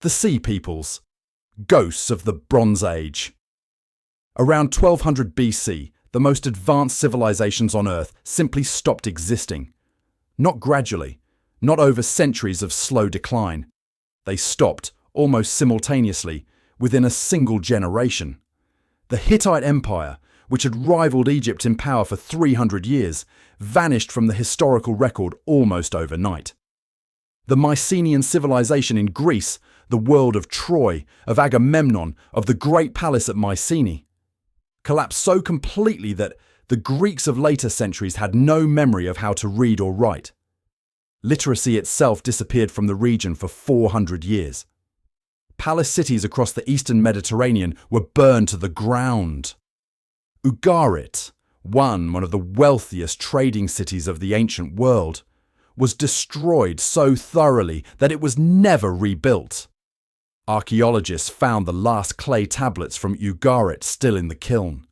The Sea Peoples, ghosts of the Bronze Age. Around 1200 BC, the most advanced civilizations on Earth simply stopped existing. Not gradually, not over centuries of slow decline. They stopped, almost simultaneously, within a single generation. The Hittite Empire, which had rivaled Egypt in power for 300 years, vanished from the historical record almost overnight. The Mycenaean civilization in Greece, the world of Troy, of Agamemnon, of the great palace at Mycenae, collapsed so completely that the Greeks of later centuries had no memory of how to read or write. Literacy itself disappeared from the region for 400 years. Palace cities across the eastern Mediterranean were burned to the ground. Ugarit, one of the wealthiest trading cities of the ancient world, was destroyed so thoroughly that it was never rebuilt. Archaeologists found the last clay tablets from Ugarit still in the kiln.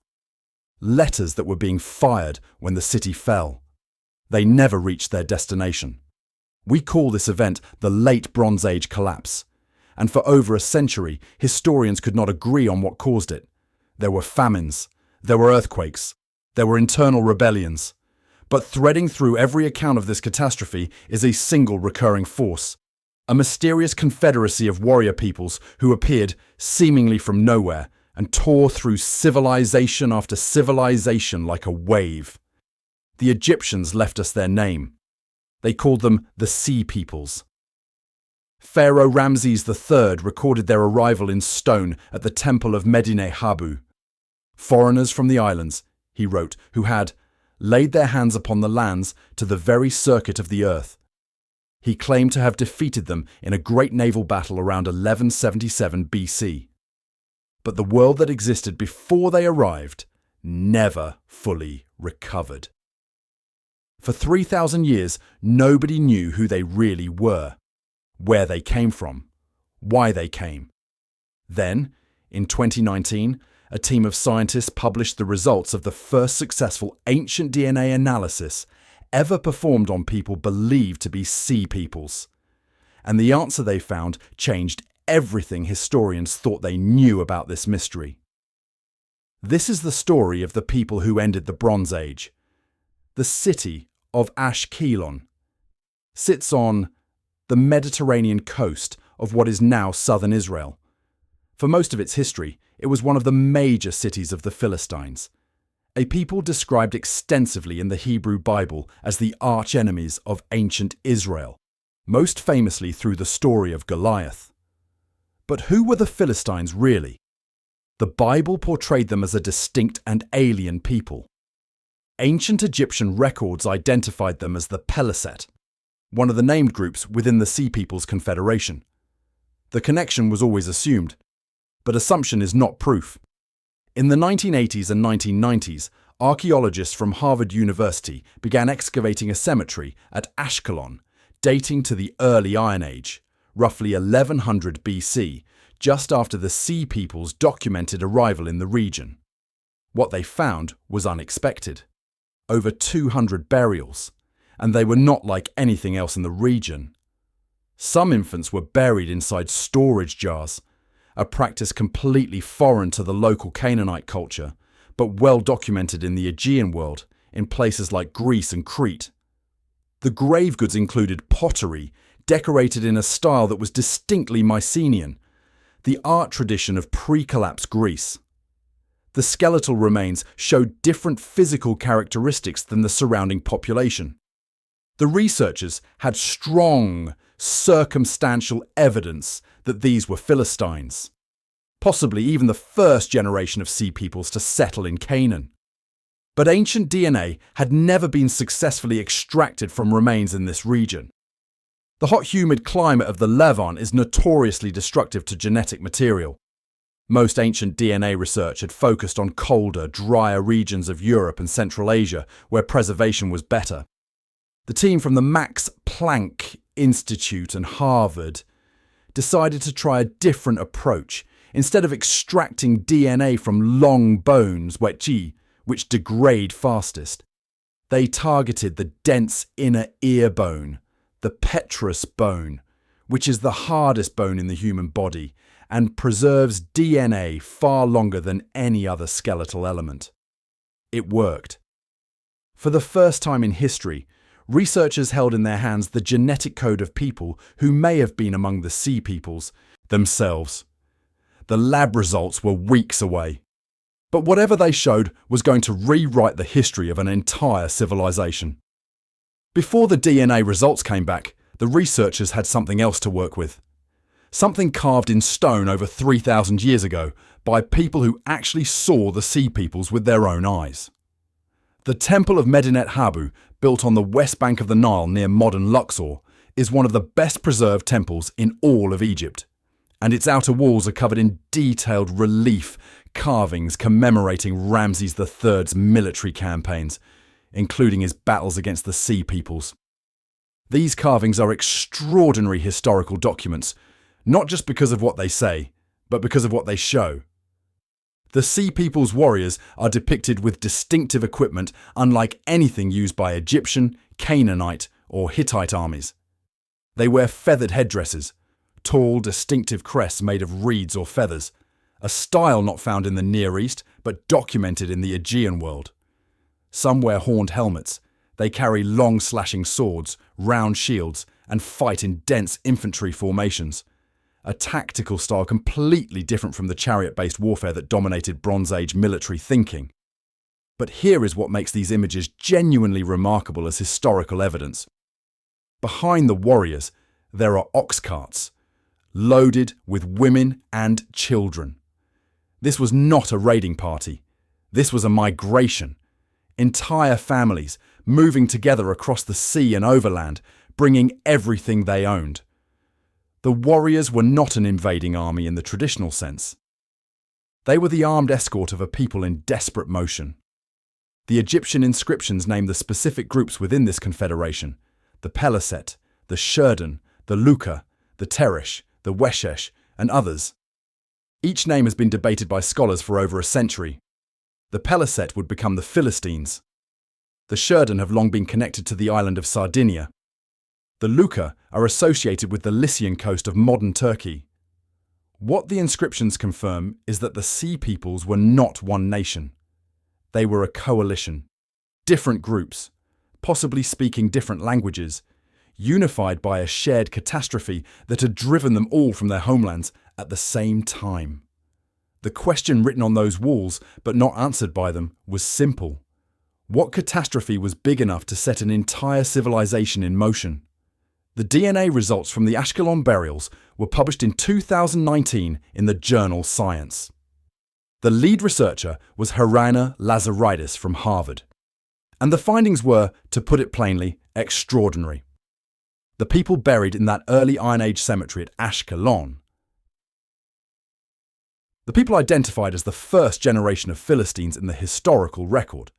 Letters that were being fired when the city fell. They never reached their destination. We call this event the Late Bronze Age collapse, and for over a century, historians could not agree on what caused it. There were famines, there were earthquakes, there were internal rebellions. But threading through every account of this catastrophe is a single recurring force, a mysterious confederacy of warrior peoples who appeared seemingly from nowhere and tore through civilization after civilization like a wave. The Egyptians left us their name. They called them the Sea Peoples. Pharaoh Ramses III recorded their arrival in stone at the temple of Medinet Habu. Foreigners from the islands, he wrote, who had laid their hands upon the lands to the very circuit of the earth. He claimed to have defeated them in a great naval battle around 1177 BC. But the world that existed before they arrived never fully recovered. For 3,000 years, nobody knew who they really were, where they came from, why they came. Then, in 2019, a team of scientists published the results of the first successful ancient DNA analysis ever performed on people believed to be sea peoples. And the answer they found changed everything historians thought they knew about this mystery. This is the story of the people who ended the Bronze Age. The city of Ashkelon sits on the Mediterranean coast of what is now southern Israel. For most of its history, it was one of the major cities of the Philistines, a people described extensively in the Hebrew Bible as the arch-enemies of ancient Israel, most famously through the story of Goliath. But who were the Philistines really? The Bible portrayed them as a distinct and alien people. Ancient Egyptian records identified them as the Peliset, one of the named groups within the Sea Peoples Confederation. The connection was always assumed, but assumption is not proof. In the 1980s and 1990s, archaeologists from Harvard University began excavating a cemetery at Ashkelon, dating to the early Iron Age, roughly 1100 BC, just after the Sea Peoples' documented arrival in the region. What they found was unexpected. Over 200 burials, and they were not like anything else in the region. Some infants were buried inside storage jars, a practice completely foreign to the local Canaanite culture, but well documented in the Aegean world, in places like Greece and Crete. The grave goods included pottery, decorated in a style that was distinctly Mycenaean, the art tradition of pre-collapse Greece. The skeletal remains showed different physical characteristics than the surrounding population. The researchers had strong, circumstantial evidence that these were Philistines, possibly even the first generation of sea peoples to settle in Canaan. But ancient DNA had never been successfully extracted from remains in this region. The hot, humid climate of the Levant is notoriously destructive to genetic material. Most ancient DNA research had focused on colder, drier regions of Europe and Central Asia, where preservation was better. The team from the Max Planck Institute and Harvard decided to try a different approach. Instead of extracting DNA from long bones, which degrade fastest, they targeted the dense inner ear bone, the petrous bone, which is the hardest bone in the human body and preserves DNA far longer than any other skeletal element. It worked. For the first time in history, researchers held in their hands the genetic code of people who may have been among the sea peoples themselves. The lab results were weeks away. But whatever they showed was going to rewrite the history of an entire civilization. Before the DNA results came back, the researchers had something else to work with. Something carved in stone over 3,000 years ago by people who actually saw the sea peoples with their own eyes. The Temple of Medinet Habu, built on the west bank of the Nile near modern Luxor, is one of the best preserved temples in all of Egypt, and its outer walls are covered in detailed relief carvings commemorating Ramses III's military campaigns, including his battles against the sea peoples. These carvings are extraordinary historical documents, not just because of what they say, but because of what they show. The Sea People's warriors are depicted with distinctive equipment unlike anything used by Egyptian, Canaanite, or Hittite armies. They wear feathered headdresses, tall, distinctive crests made of reeds or feathers, a style not found in the Near East but documented in the Aegean world. Some wear horned helmets. They carry long slashing swords, round shields, and fight in dense infantry formations. A tactical style completely different from the chariot-based warfare that dominated Bronze Age military thinking. But here is what makes these images genuinely remarkable as historical evidence. Behind the warriors, there are ox carts, loaded with women and children. This was not a raiding party. This was a migration. Entire families moving together across the sea and overland, bringing everything they owned. The warriors were not an invading army in the traditional sense. They were the armed escort of a people in desperate motion. The Egyptian inscriptions name the specific groups within this confederation: the Peliset, the Shurdan, the Luka, the Teresh, the Weshesh, and others. Each name has been debated by scholars for over a century. The Peliset would become the Philistines. The Shurdan have long been connected to the island of Sardinia. The Luka are associated with the Lycian coast of modern Turkey. What the inscriptions confirm is that the Sea Peoples were not one nation. They were a coalition, different groups, possibly speaking different languages, unified by a shared catastrophe that had driven them all from their homelands at the same time. The question written on those walls, but not answered by them, was simple. What catastrophe was big enough to set an entire civilization in motion? The DNA results from the Ashkelon burials were published in 2019 in the journal Science. The lead researcher was Harana Lazaridis from Harvard. And the findings were, to put it plainly, extraordinary. The people buried in that early Iron Age cemetery at Ashkelon, the people identified as the first generation of Philistines in the historical record,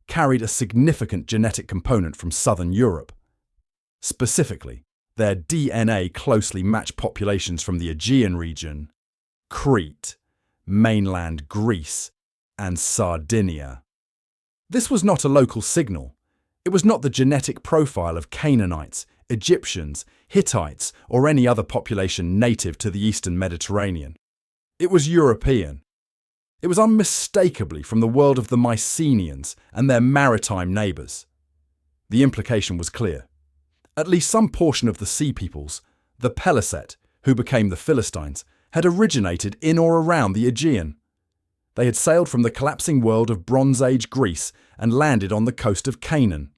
carried a significant genetic component from southern Europe. Specifically, their DNA closely matched populations from the Aegean region, Crete, mainland Greece, and Sardinia. This was not a local signal. It was not the genetic profile of Canaanites, Egyptians, Hittites, or any other population native to the Eastern Mediterranean. It was European. It was unmistakably from the world of the Mycenaeans and their maritime neighbours. The implication was clear. At least some portion of the Sea Peoples, the Peliset, who became the Philistines, had originated in or around the Aegean. They had sailed from the collapsing world of Bronze Age Greece and landed on the coast of Canaan.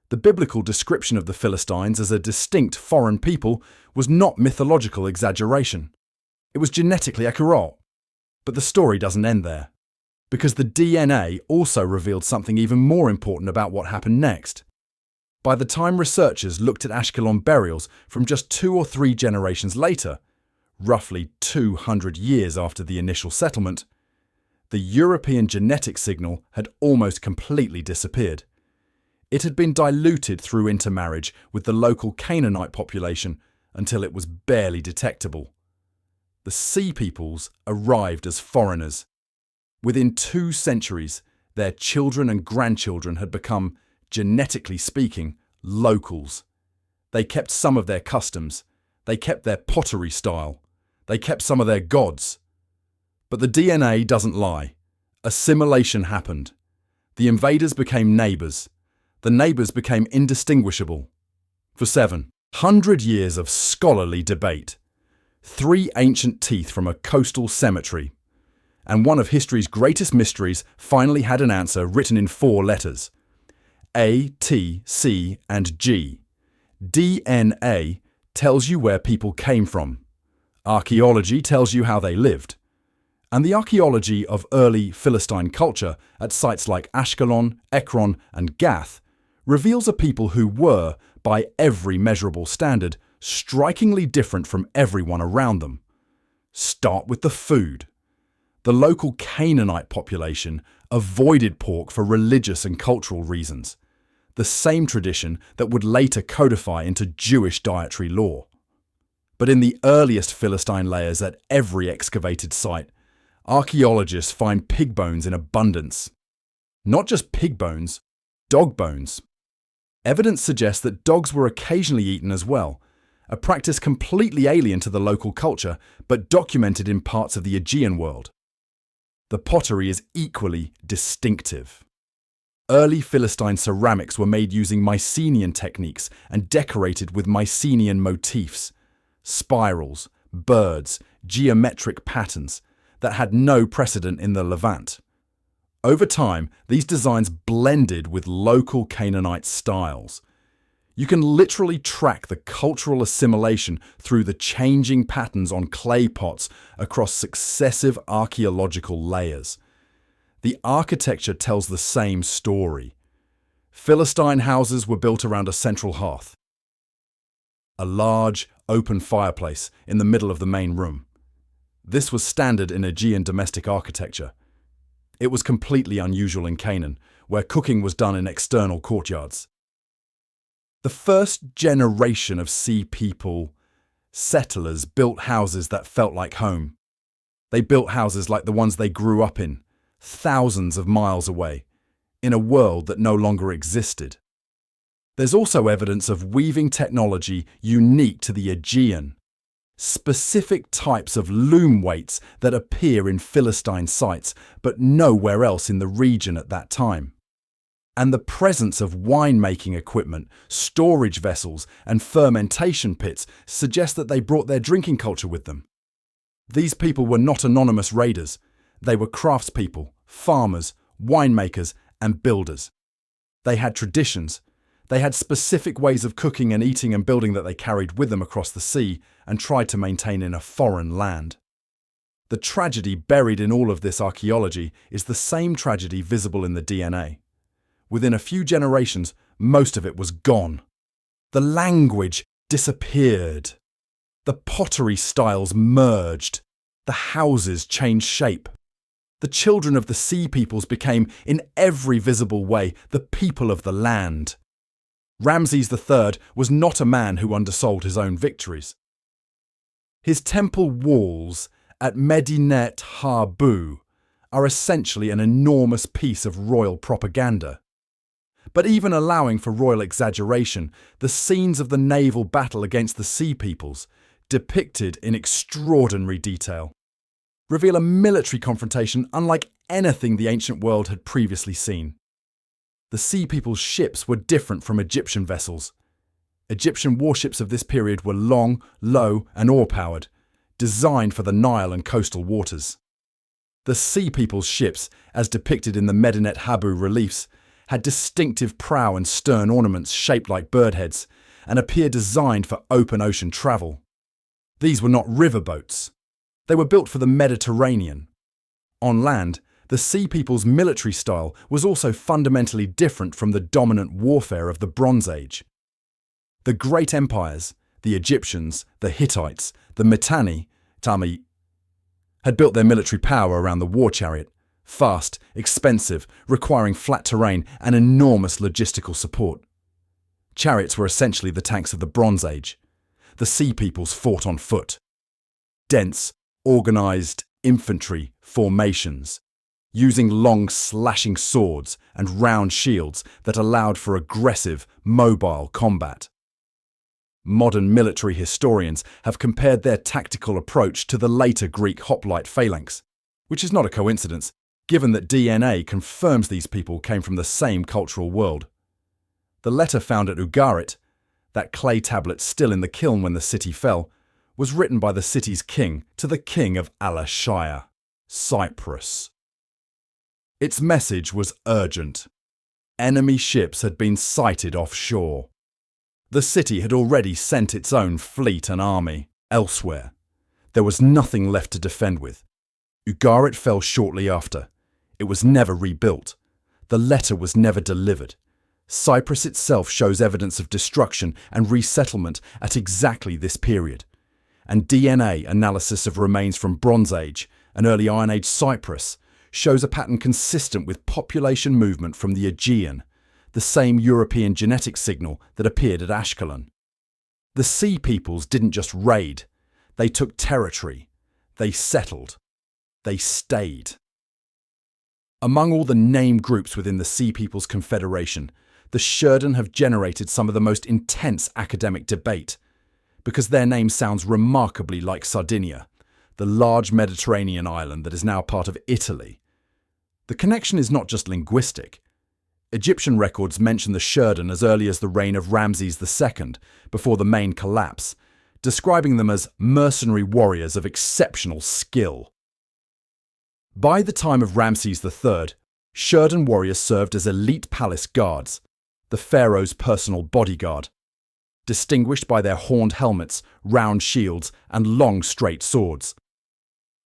The biblical description of the Philistines as a distinct foreign people was not mythological exaggeration. It was genetically accurate. But the story doesn't end there, because the DNA also revealed something even more important about what happened next. By the time researchers looked at Ashkelon burials from just 2 or 3 generations later, roughly 200 years after the initial settlement, the European genetic signal had almost completely disappeared. It had been diluted through intermarriage with the local Canaanite population until it was barely detectable. The Sea Peoples arrived as foreigners. Within 2 centuries, their children and grandchildren had become, genetically speaking, locals. They kept some of their customs. They kept their pottery style. They kept some of their gods. But the DNA doesn't lie. Assimilation happened. The invaders became neighbours. The neighbours became indistinguishable. For 700 years of scholarly debate, 3 ancient teeth from a coastal cemetery, and one of history's greatest mysteries finally had an answer written in 4 letters: A, T, C, and G. DNA tells you where people came from. Archaeology tells you how they lived. And the archaeology of early Philistine culture at sites like Ashkelon, Ekron, and Gath reveals a people who were, by every measurable standard, strikingly different from everyone around them. Start with the food. The local Canaanite population avoided pork for religious and cultural reasons, the same tradition that would later codify into Jewish dietary law. But in the earliest Philistine layers at every excavated site, archaeologists find pig bones in abundance. Not just pig bones, dog bones. Evidence suggests that dogs were occasionally eaten as well, a practice completely alien to the local culture, but documented in parts of the Aegean world. The pottery is equally distinctive. Early Philistine ceramics were made using Mycenaean techniques and decorated with Mycenaean motifs, spirals, birds, geometric patterns that had no precedent in the Levant. Over time, these designs blended with local Canaanite styles. You can literally track the cultural assimilation through the changing patterns on clay pots across successive archaeological layers. The architecture tells the same story. Philistine houses were built around a central hearth, a large, open fireplace in the middle of the main room. This was standard in Aegean domestic architecture. It was completely unusual in Canaan, where cooking was done in external courtyards. The first generation of Sea People settlers built houses that felt like home. They built houses like the ones they grew up in, thousands of miles away, in a world that no longer existed. There's also evidence of weaving technology unique to the Aegean. Specific types of loom weights that appear in Philistine sites, but nowhere else in the region at that time. And the presence of winemaking equipment, storage vessels, and fermentation pits suggest that they brought their drinking culture with them. These people were not anonymous raiders. They were craftspeople, farmers, winemakers, and builders. They had traditions. They had specific ways of cooking and eating and building that they carried with them across the sea and tried to maintain in a foreign land. The tragedy buried in all of this archaeology is the same tragedy visible in the DNA. Within a few generations, most of it was gone. The language disappeared. The pottery styles merged. The houses changed shape. The children of the sea peoples became, in every visible way, the people of the land. Ramses III was not a man who undersold his own victories. His temple walls at Medinet Habu are essentially an enormous piece of royal propaganda. But even allowing for royal exaggeration, the scenes of the naval battle against the Sea Peoples, depicted in extraordinary detail, reveal a military confrontation unlike anything the ancient world had previously seen. The Sea People's ships were different from Egyptian vessels. Egyptian warships of this period were long, low, and oar-powered, designed for the Nile and coastal waters. The Sea People's ships, as depicted in the Medinet Habu reliefs, had distinctive prow and stern ornaments shaped like bird heads and appear designed for open ocean travel. These were not riverboats. They were built for the Mediterranean. On land, the Sea People's military style was also fundamentally different from the dominant warfare of the Bronze Age. The great empires, the Egyptians, the Hittites, the Mitanni, had built their military power around the war chariot, fast, expensive, requiring flat terrain and enormous logistical support. Chariots were essentially the tanks of the Bronze Age. The Sea Peoples fought on foot. Dense, organized infantry formations, using long slashing swords and round shields that allowed for aggressive, mobile combat. Modern military historians have compared their tactical approach to the later Greek hoplite phalanx, which is not a coincidence, given that DNA confirms these people came from the same cultural world. The letter found at Ugarit, that clay tablet still in the kiln when the city fell, was written by the city's king to the king of Alashaya, Cyprus. Its message was urgent. Enemy ships had been sighted offshore. The city had already sent its own fleet and army elsewhere. There was nothing left to defend with. Ugarit fell shortly after. It was never rebuilt. The letter was never delivered. Cyprus itself shows evidence of destruction and resettlement at exactly this period. And DNA analysis of remains from Bronze Age and early Iron Age Cyprus shows a pattern consistent with population movement from the Aegean, the same European genetic signal that appeared at Ashkelon. The Sea Peoples didn't just raid, they took territory, they settled, they stayed. Among all the named groups within the Sea Peoples Confederation, the Sherden have generated some of the most intense academic debate, because their name sounds remarkably like Sardinia, the large Mediterranean island that is now part of Italy. The connection is not just linguistic. Egyptian records mention the Sherden as early as the reign of Ramses II, before the main collapse, describing them as mercenary warriors of exceptional skill. By the time of Ramses III, Sherden warriors served as elite palace guards, the pharaoh's personal bodyguard, distinguished by their horned helmets, round shields, and long straight swords.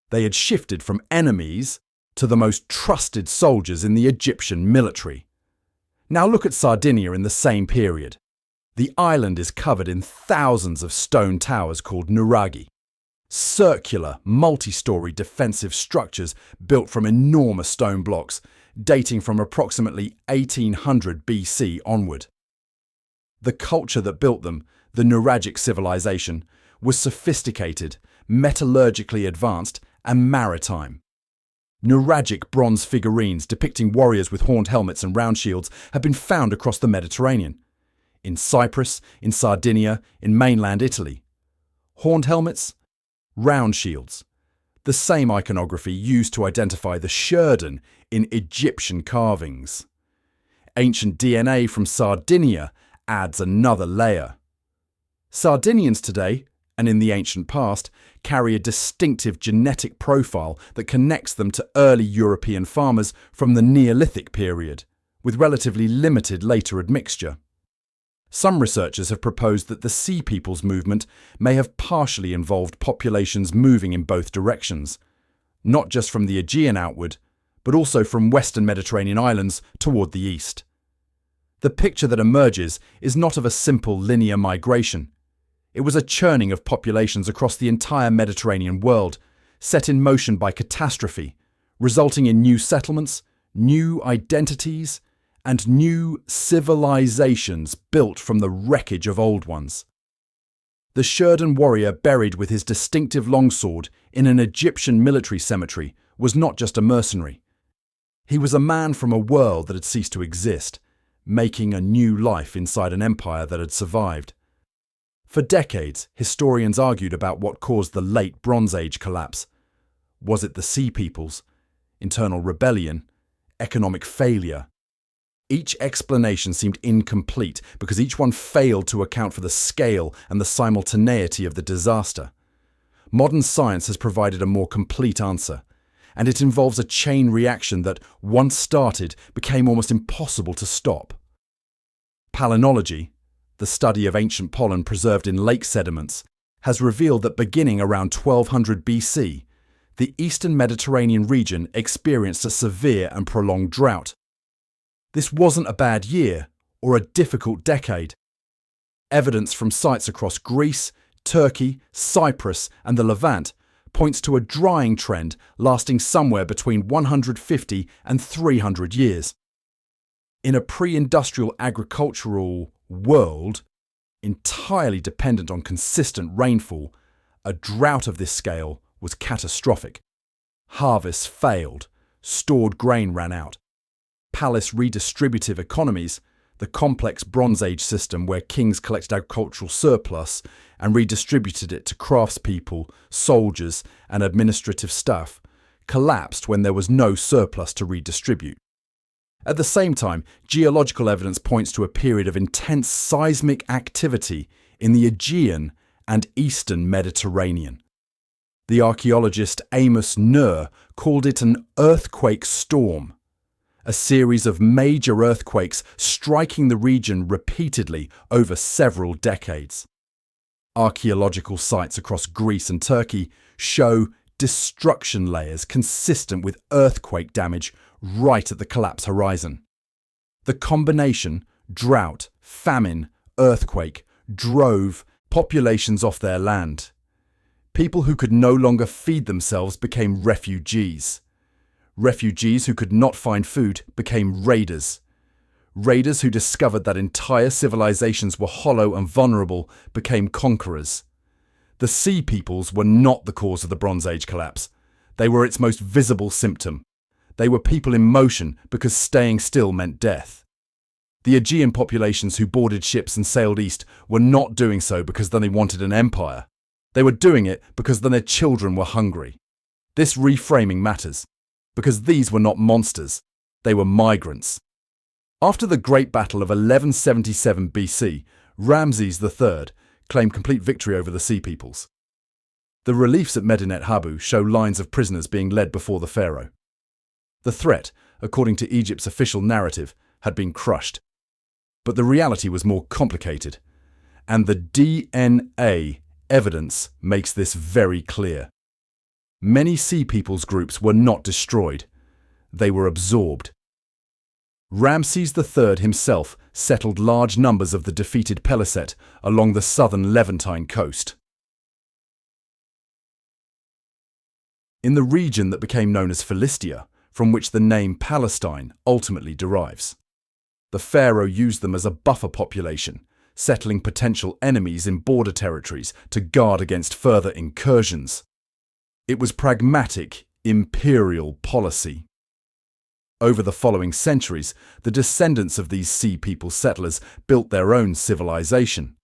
They had shifted from enemies to the most trusted soldiers in the Egyptian military. Now look at Sardinia in the same period. The island is covered in thousands of stone towers called nuraghi, circular, multi-story defensive structures built from enormous stone blocks, dating from approximately 1800 BC onward. The culture that built them, the Nuragic civilization, was sophisticated, metallurgically advanced, and maritime. Nuragic bronze figurines depicting warriors with horned helmets and round shields have been found across the Mediterranean. In Cyprus, in Sardinia, in mainland Italy. Horned helmets, round shields. The same iconography used to identify the Sherden in Egyptian carvings. Ancient DNA from Sardinia adds another layer. Sardinians today, and in the ancient past, carry a distinctive genetic profile that connects them to early European farmers from the Neolithic period, with relatively limited later admixture. Some researchers have proposed that the Sea Peoples movement may have partially involved populations moving in both directions, not just from the Aegean outward, but also from Western Mediterranean islands toward the east. The picture that emerges is not of a simple linear migration. It was a churning of populations across the entire Mediterranean world, set in motion by catastrophe, resulting in new settlements, new identities, and new civilizations built from the wreckage of old ones. The Sherden warrior buried with his distinctive longsword in an Egyptian military cemetery was not just a mercenary. He was a man from a world that had ceased to exist, making a new life inside an empire that had survived. For decades, historians argued about what caused the late Bronze Age collapse. Was it the Sea Peoples, internal rebellion, economic failure? Each explanation seemed incomplete because each one failed to account for the scale and the simultaneity of the disaster. Modern science has provided a more complete answer, and it involves a chain reaction that, once started, became almost impossible to stop. Palynology, the study of ancient pollen preserved in lake sediments, has revealed that beginning around 1200 BC, the eastern Mediterranean region experienced a severe and prolonged drought. This wasn't a bad year or a difficult decade. Evidence from sites across Greece, Turkey, Cyprus, and the Levant points to a drying trend lasting somewhere between 150 and 300 years. In a pre-industrial agricultural world, entirely dependent on consistent rainfall, a drought of this scale was catastrophic. Harvests failed, stored grain ran out. Palace redistributive economies, the complex Bronze Age system where kings collected agricultural surplus and redistributed it to craftspeople, soldiers, and administrative staff, collapsed when there was no surplus to redistribute. At the same time, geological evidence points to a period of intense seismic activity in the Aegean and eastern Mediterranean. The archaeologist Amos Nur called it an earthquake storm, a series of major earthquakes striking the region repeatedly over several decades. Archaeological sites across Greece and Turkey show destruction layers consistent with earthquake damage right at the collapse horizon. The combination, drought, famine, earthquake, drove populations off their land. People who could no longer feed themselves became refugees. Refugees who could not find food became raiders. Raiders who discovered that entire civilizations were hollow and vulnerable became conquerors. The Sea Peoples were not the cause of the Bronze Age collapse. They were its most visible symptom. They were people in motion because staying still meant death. The Aegean populations who boarded ships and sailed east were not doing so because then they wanted an empire. They were doing it because then their children were hungry. This reframing matters, because these were not monsters, they were migrants. After the Great Battle of 1177 BC, Ramses III claimed complete victory over the Sea Peoples. The reliefs at Medinet Habu show lines of prisoners being led before the pharaoh. The threat, according to Egypt's official narrative, had been crushed. But the reality was more complicated, and the DNA evidence makes this very clear. Many Sea Peoples groups were not destroyed, they were absorbed. Ramses III himself settled large numbers of the defeated Peliset along the southern Levantine coast. In the region that became known as Philistia, from which the name Palestine ultimately derives, the pharaoh used them as a buffer population, settling potential enemies in border territories to guard against further incursions. It was pragmatic, imperial policy. Over the following centuries, the descendants of these Sea People settlers built their own civilization.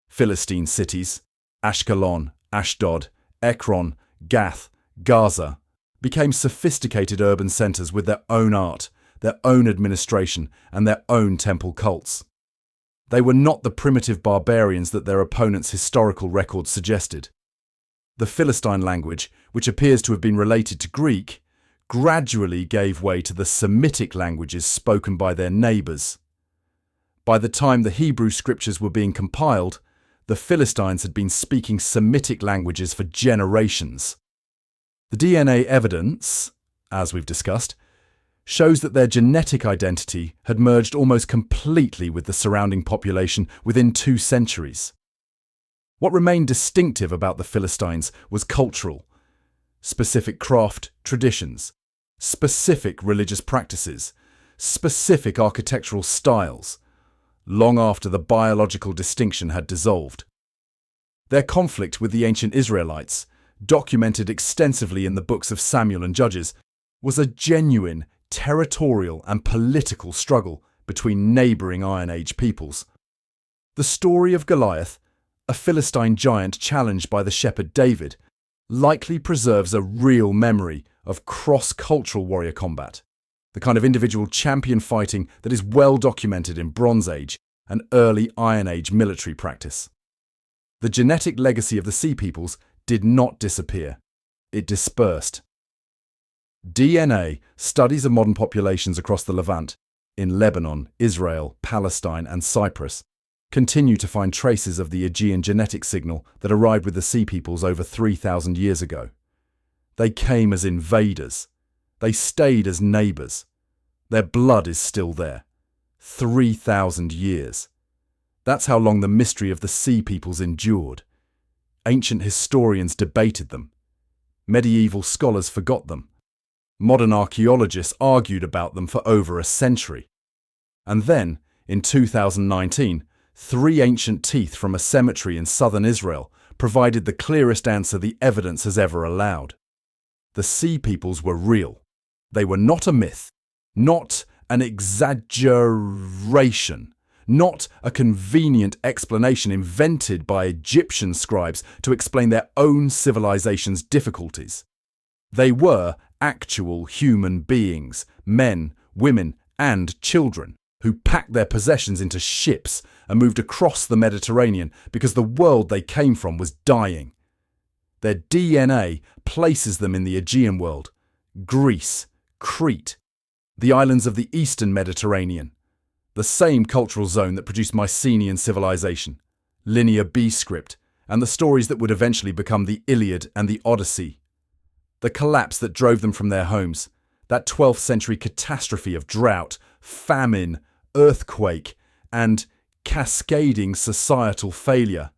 Philistine cities, Ashkelon, Ashdod, Ekron, Gath, Gaza, became sophisticated urban centers with their own art, their own administration, and their own temple cults. They were not the primitive barbarians that their opponents' historical records suggested. The Philistine language, which appears to have been related to Greek, gradually gave way to the Semitic languages spoken by their neighbours. By the time the Hebrew scriptures were being compiled, the Philistines had been speaking Semitic languages for generations. The DNA evidence, as we've discussed, shows that their genetic identity had merged almost completely with the surrounding population within 2 centuries. What remained distinctive about the Philistines was cultural, specific craft traditions, specific religious practices, specific architectural styles, long after the biological distinction had dissolved. Their conflict with the ancient Israelites, documented extensively in the books of Samuel and Judges, was a genuine territorial and political struggle between neighbouring Iron Age peoples. The story of Goliath, a Philistine giant challenged by the shepherd David, likely preserves a real memory of cross-cultural warrior combat, the kind of individual champion fighting that is well documented in Bronze Age and early Iron Age military practice. The genetic legacy of the Sea Peoples did not disappear. It dispersed. DNA studies of modern populations across the Levant, in Lebanon, Israel, Palestine, and Cyprus, continue to find traces of the Aegean genetic signal that arrived with the Sea Peoples over 3,000 years ago. They came as invaders. They stayed as neighbours. Their blood is still there. 3,000 years. That's how long the mystery of the Sea Peoples endured. Ancient historians debated them. Medieval scholars forgot them. Modern archaeologists argued about them for over a century. And then, in 2019, 3 ancient teeth from a cemetery in southern Israel provided the clearest answer the evidence has ever allowed. The Sea Peoples were real. They were not a myth, not an exaggeration. not a convenient explanation invented by Egyptian scribes to explain their own civilization's difficulties. They were actual human beings, men, women, and children, who packed their possessions into ships and moved across the Mediterranean because the world they came from was dying. Their DNA places them in the Aegean world, Greece, Crete, the islands of the eastern Mediterranean, the same cultural zone that produced Mycenaean civilization, Linear B script, and the stories that would eventually become the Iliad and the Odyssey. The collapse that drove them from their homes, that 12th century catastrophe of drought, famine, earthquake, and cascading societal failure,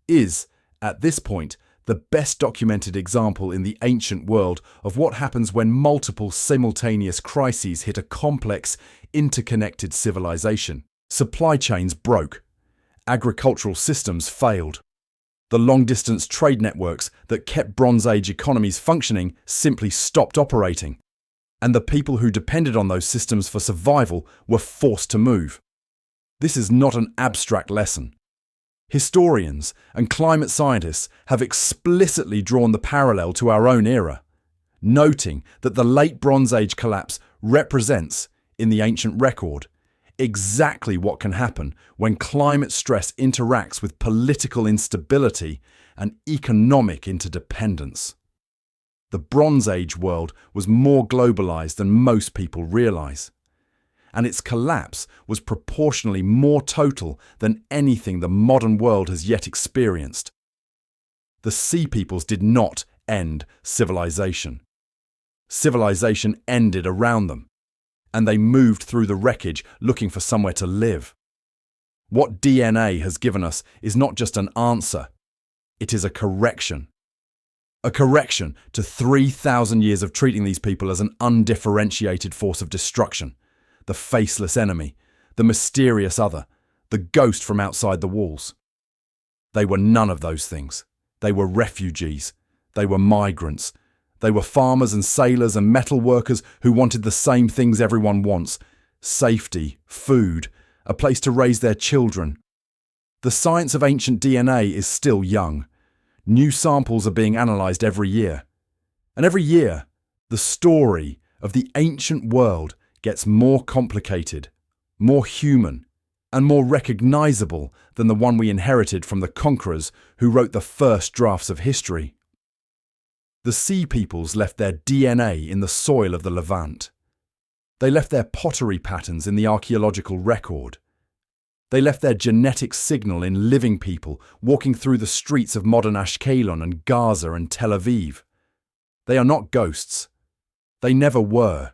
is, at this point, the best documented example in the ancient world of what happens when multiple simultaneous crises hit a complex, interconnected civilization. Supply chains broke. Agricultural systems failed. The long-distance trade networks that kept Bronze Age economies functioning simply stopped operating, and the people who depended on those systems for survival were forced to move. This is not an abstract lesson. Historians and climate scientists have explicitly drawn the parallel to our own era, noting that the late Bronze Age collapse represents, in the ancient record, exactly what can happen when climate stress interacts with political instability and economic interdependence. The Bronze Age world was more globalized than most people realize, and its collapse was proportionally more total than anything the modern world has yet experienced. The Sea Peoples did not end civilization. Civilization ended around them, and they moved through the wreckage looking for somewhere to live. What DNA has given us is not just an answer, it is a correction. A correction to 3,000 years of treating these people as an undifferentiated force of destruction, the faceless enemy, the mysterious other, the ghost from outside the walls. They were none of those things. They were refugees. They were migrants. They were farmers and sailors and metal workers who wanted the same things everyone wants: safety, food, a place to raise their children. The science of ancient DNA is still young. New samples are being analysed every year. And every year, the story of the ancient world gets more complicated, more human, and more recognisable than the one we inherited from the conquerors who wrote the first drafts of history. The Sea Peoples left their DNA in the soil of the Levant. They left their pottery patterns in the archaeological record. They left their genetic signal in living people walking through the streets of modern Ashkelon and Gaza and Tel Aviv. They are not ghosts. They never were.